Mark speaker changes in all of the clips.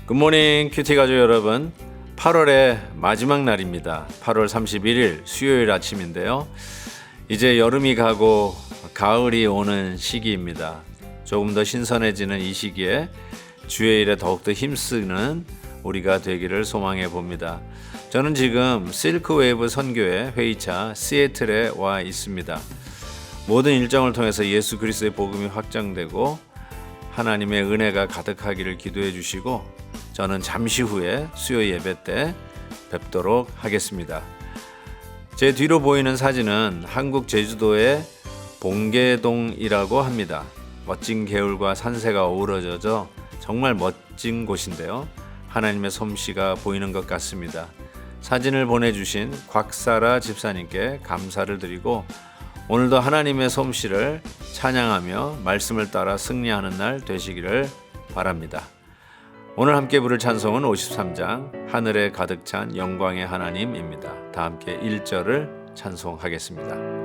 Speaker 1: 굿모닝 큐티 가족 여러분, 8월의 마지막 날입니다. 8월 31일 수요일 아침인데요. 이제 여름이 가고 가을이 오는 시기입니다. 조금 더 신선해지는 이 시기에 주의 일에 더욱더 힘쓰는 우리가 되기를 소망해 봅니다. 저는 지금 실크웨이브 선교회 회의차 시애틀에 와 있습니다. 모든 일정을 통해서 예수 그리스도의 복음이 확장되고 하나님의 은혜가 가득하기를 기도해 주시고, 저는 잠시 후에 수요 예배 때 뵙도록 하겠습니다. 제 뒤로 보이는 사진은 한국 제주도의 봉계동이라고 합니다. 멋진 개울과 산세가 어우러져서 정말 멋진 곳인데요. 하나님의 솜씨가 보이는 것 같습니다. 사진을 보내주신 곽사라 집사님께 감사를 드리고, 오늘도 하나님의 솜씨를 찬양하며 말씀을 따라 승리하는 날 되시기를 바랍니다. 오늘 함께 부를 찬송은 53장 하늘에 가득 찬 영광의 하나님입니다. 다 함께 1절을 찬송하겠습니다.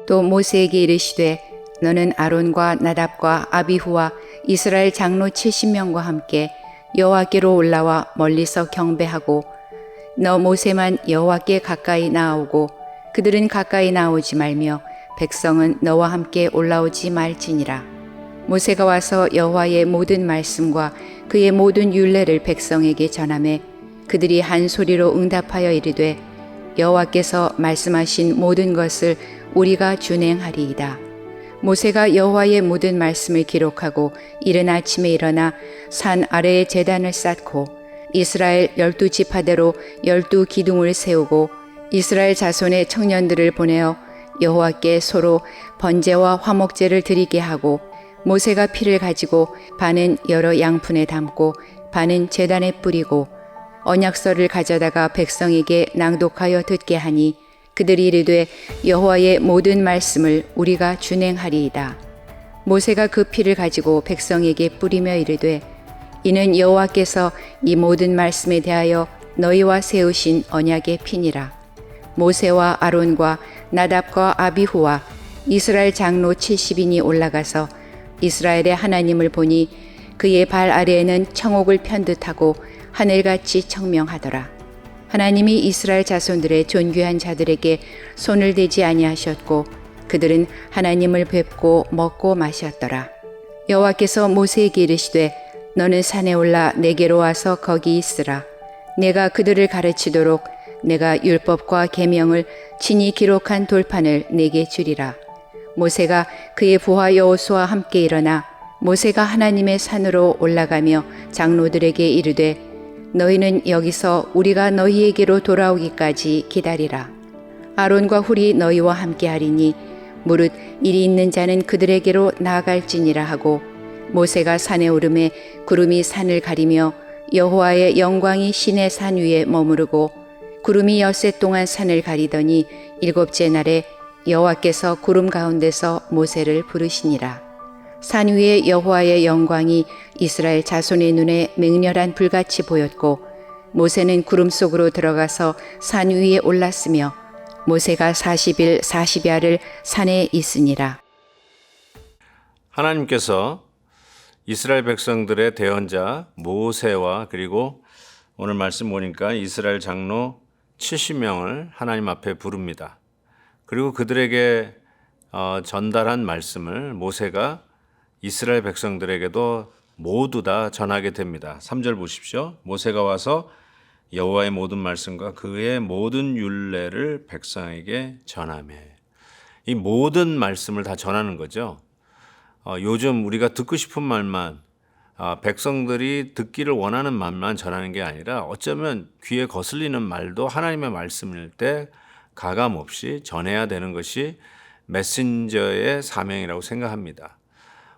Speaker 2: 또 모세에게 이르시되 너는 아론과 나답과 아비후와 이스라엘 장로 70명과 함께 여호와께로 올라와 멀리서 경배하고, 너 모세만 여호와께 가까이 나아오고 그들은 가까이 나오지 말며 백성은 너와 함께 올라오지 말지니라. 모세가 와서 여호와의 모든 말씀과 그의 모든 율례를 백성에게 전하매 그들이 한 소리로 응답하여 이르되 여호와께서 말씀하신 모든 것을 우리가 준행하리이다. 모세가 여호와의 모든 말씀을 기록하고 이른 아침에 일어나 산 아래에 제단을 쌓고 이스라엘 12지파대로 12기둥을 세우고 이스라엘 자손의 청년들을 보내어 여호와께 서로 번제와 화목제를 드리게 하고, 모세가 피를 가지고 반은 여러 양푼에 담고 반은 제단에 뿌리고 언약서를 가져다가 백성에게 낭독하여 듣게 하니 그들이 이르되 여호와의 모든 말씀을 우리가 준행하리이다. 모세가 그 피를 가지고 백성에게 뿌리며 이르되 이는 여호와께서 이 모든 말씀에 대하여 너희와 세우신 언약의 피니라. 모세와 아론과 나답과 아비후와 이스라엘 장로 70인이 올라가서 이스라엘의 하나님을 보니 그의 발 아래에는 청옥을 편듯하고 하늘같이 청명하더라. 하나님이 이스라엘 자손들의 존귀한 자들에게 손을 대지 아니하셨고 그들은 하나님을 뵙고 먹고 마셨더라. 여호와께서 모세에게 이르시되 너는 산에 올라 내게로 와서 거기 있으라. 내가 그들을 가르치도록 내가 율법과 계명을 친히 기록한 돌판을 내게 주리라. 모세가 그의 부하 여호수아와 함께 일어나 모세가 하나님의 산으로 올라가며 장로들에게 이르되 너희는 여기서 우리가 너희에게로 돌아오기까지 기다리라. 아론과 훌이 너희와 함께 하리니 무릇 일이 있는 자는 그들에게로 나아갈지니라 하고, 모세가 산에 오르매 구름이 산을 가리며 여호와의 영광이 시내 산 위에 머무르고 구름이 엿새 동안 산을 가리더니 일곱째 날에 여호와께서 구름 가운데서 모세를 부르시니라. 산 위에 여호와의 영광이 이스라엘 자손의 눈에 맹렬한 불같이 보였고 모세는 구름 속으로 들어가서 산 위에 올랐으며 모세가 40일 40야를 산에 있으니라.
Speaker 1: 하나님께서 이스라엘 백성들의 대언자 모세와 그리고 오늘 말씀 보니까 이스라엘 장로 70명을 하나님 앞에 부릅니다. 그리고 그들에게 전달한 말씀을 모세가 이스라엘 백성들에게도 모두 다 전하게 됩니다. 3절 보십시오. 모세가 와서 여호와의 모든 말씀과 그의 모든 율례를 백성에게 전하며, 이 모든 말씀을 다 전하는 거죠. 요즘 우리가 듣고 싶은 말만, 백성들이 듣기를 원하는 말만 전하는 게 아니라 어쩌면 귀에 거슬리는 말도 하나님의 말씀일 때 가감없이 전해야 되는 것이 메신저의 사명이라고 생각합니다.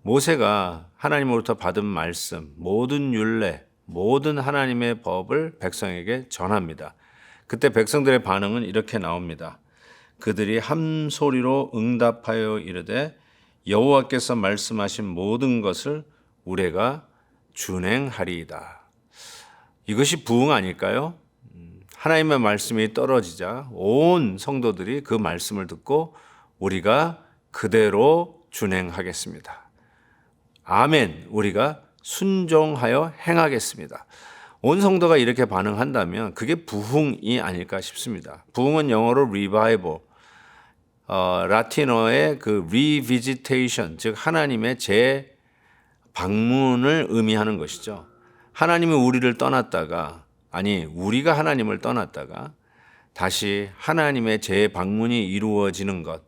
Speaker 1: 모세가 하나님으로부터 받은 말씀, 모든 율례, 모든 하나님의 법을 백성에게 전합니다. 그때 백성들의 반응은 이렇게 나옵니다. 그들이 한 소리로 응답하여 이르되 여호와께서 말씀하신 모든 것을 우리가 준행하리이다. 이것이 부흥 아닐까요? 하나님의 말씀이 떨어지자 온 성도들이 그 말씀을 듣고 우리가 그대로 준행하겠습니다. 아멘. 우리가 순종하여 행하겠습니다. 온 성도가 이렇게 반응한다면 그게 부흥이 아닐까 싶습니다. 부흥은 영어로 revival, 라틴어의 그 revisitation, 즉 하나님의 재방문을 의미하는 것이죠. 하나님이 우리를 떠났다가, 아니 우리가 하나님을 떠났다가 다시 하나님의 재방문이 이루어지는 것.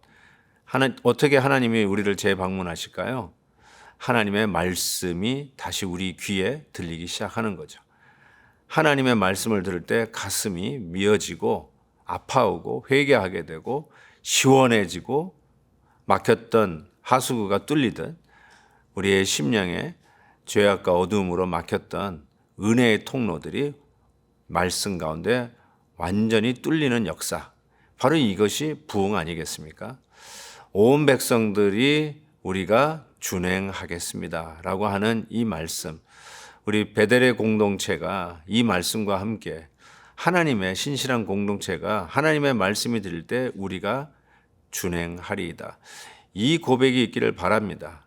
Speaker 1: 어떻게 하나님이 우리를 재방문하실까요? 하나님의 말씀이 다시 우리 귀에 들리기 시작하는 거죠. 하나님의 말씀을 들을 때 가슴이 미어지고 아파오고 회개하게 되고 시원해지고 막혔던 하수구가 뚫리듯 우리의 심령에 죄악과 어두움으로 막혔던 은혜의 통로들이 말씀 가운데 완전히 뚫리는 역사. 바로 이것이 부흥 아니겠습니까? 온 백성들이 우리가 준행하겠습니다 라고 하는 이 말씀, 우리 베델의 공동체가 이 말씀과 함께 하나님의 신실한 공동체가 하나님의 말씀이 들릴 때 우리가 준행하리이다. 이 고백이 있기를 바랍니다.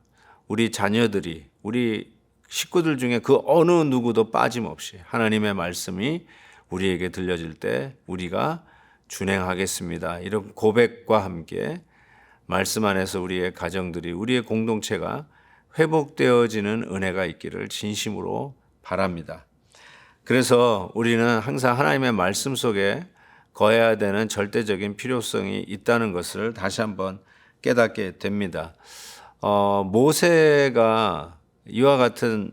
Speaker 1: 우리 자녀들이, 우리 식구들 중에 그 어느 누구도 빠짐없이 하나님의 말씀이 우리에게 들려질 때 우리가 준행하겠습니다. 이런 고백과 함께 말씀 안에서 우리의 가정들이, 우리의 공동체가 회복되어지는 은혜가 있기를 진심으로 바랍니다. 그래서 우리는 항상 하나님의 말씀 속에 거해야 되는 절대적인 필요성이 있다는 것을 다시 한번 깨닫게 됩니다. 모세가 이와 같은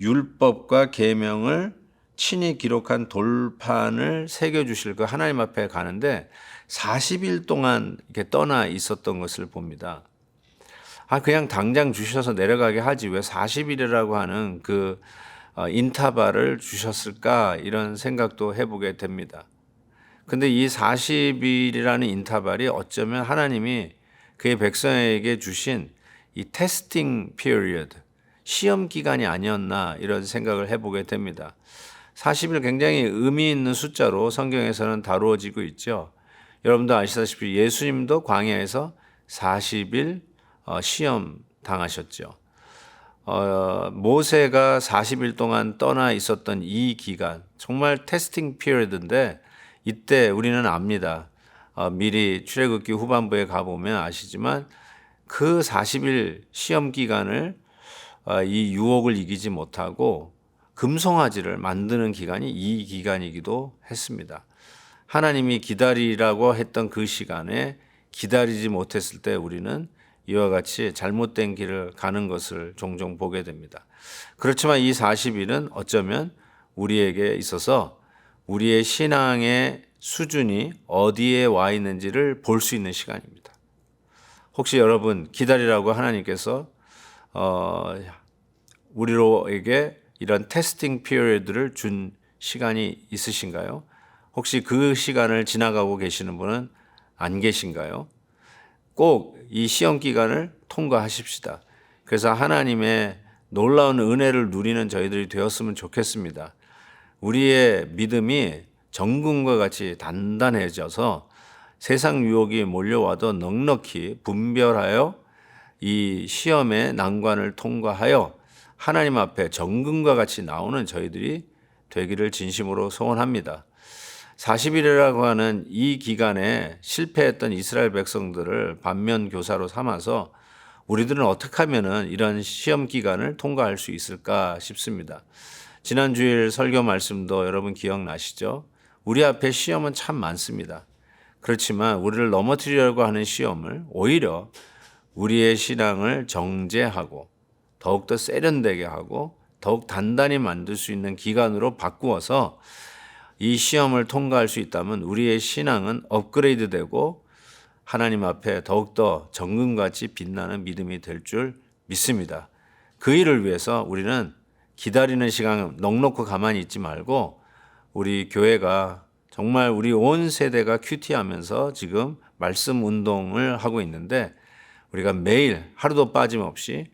Speaker 1: 율법과 계명을 친히 기록한 돌판을 새겨주실 그 하나님 앞에 가는데 40일 동안 이렇게 떠나 있었던 것을 봅니다. 그냥 당장 주셔서 내려가게 하지 왜 40일이라고 하는 그 인터벌을 주셨을까, 이런 생각도 해보게 됩니다. 근데 이 40일이라는 인터벌이 어쩌면 하나님이 그의 백성에게 주신 이 테스팅 피리어드, 시험 기간이 아니었나, 이런 생각을 해보게 됩니다. 40일 굉장히 의미 있는 숫자로 성경에서는 다루어지고 있죠. 여러분도 아시다시피 예수님도 광야에서 40일 시험 당하셨죠. 모세가 40일 동안 떠나 있었던 이 기간, 정말 테스팅 피리어드인데 이때 우리는 압니다. 미리 출애굽기 후반부에 가보면 아시지만 그 40일 시험 기간을 이 유혹을 이기지 못하고 금송아지를 만드는 기간이 이 기간이기도 했습니다. 하나님이 기다리라고 했던 그 시간에 기다리지 못했을 때 우리는 이와 같이 잘못된 길을 가는 것을 종종 보게 됩니다. 그렇지만 이 40일은 어쩌면 우리에게 있어서 우리의 신앙의 수준이 어디에 와 있는지를 볼 수 있는 시간입니다. 혹시 여러분 기다리라고 하나님께서 우리로에게 이런 테스팅 피리어드를 준 시간이 있으신가요? 혹시 그 시간을 지나가고 계시는 분은 안 계신가요? 꼭 이 시험 기간을 통과하십시다. 그래서 하나님의 놀라운 은혜를 누리는 저희들이 되었으면 좋겠습니다. 우리의 믿음이 정금과 같이 단단해져서 세상 유혹이 몰려와도 넉넉히 분별하여 이 시험의 난관을 통과하여 하나님 앞에 정금과 같이 나오는 저희들이 되기를 진심으로 소원합니다. 40일이라고 하는 이 기간에 실패했던 이스라엘 백성들을 반면 교사로 삼아서 우리들은 어떻게 하면은 이런 시험 기간을 통과할 수 있을까 싶습니다. 지난 주일 설교 말씀도 여러분 기억나시죠? 우리 앞에 시험은 참 많습니다. 그렇지만 우리를 넘어뜨리려고 하는 시험을 오히려 우리의 신앙을 정제하고 더욱더 세련되게 하고 더욱 단단히 만들 수 있는 기간으로 바꾸어서 이 시험을 통과할 수 있다면 우리의 신앙은 업그레이드 되고 하나님 앞에 더욱더 정금같이 빛나는 믿음이 될 줄 믿습니다. 그 일을 위해서 우리는 기다리는 시간 넉넉히 가만히 있지 말고 우리 교회가 정말 우리 온 세대가 큐티하면서 지금 말씀 운동을 하고 있는데 우리가 매일 하루도 빠짐없이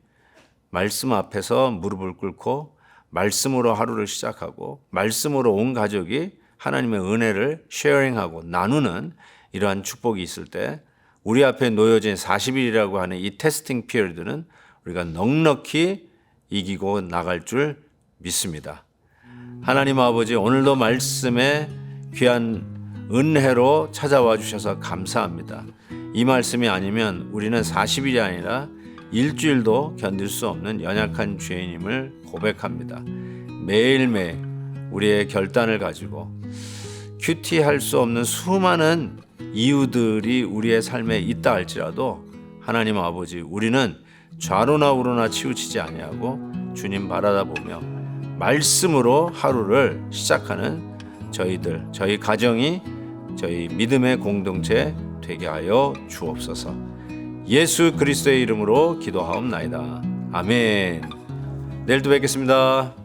Speaker 1: 말씀 앞에서 무릎을 꿇고 말씀으로 하루를 시작하고 말씀으로 온 가족이 하나님의 은혜를 쉐어링하고 나누는 이러한 축복이 있을 때 우리 앞에 놓여진 40일이라고 하는 이 테스팅 피리드는 우리가 넉넉히 이기고 나갈 줄 믿습니다. 하나님 아버지, 오늘도 말씀에 귀한 은혜로 찾아와 주셔서 감사합니다. 이 말씀이 아니면 우리는 40일이 아니라 일주일도 견딜 수 없는 연약한 죄인임을 고백합니다. 매일매일 우리의 결단을 가지고 큐티할 수 없는 수많은 이유들이 우리의 삶에 있다 할지라도 하나님 아버지, 우리는 좌로나 우로나 치우치지 아니하고 주님 바라다 보며 말씀으로 하루를 시작하는 저희들, 저희 가정이 저희 믿음의 공동체 되게 하여 주옵소서. 예수 그리스도의 이름으로 기도하옵나이다. 아멘. 내일도 뵙겠습니다.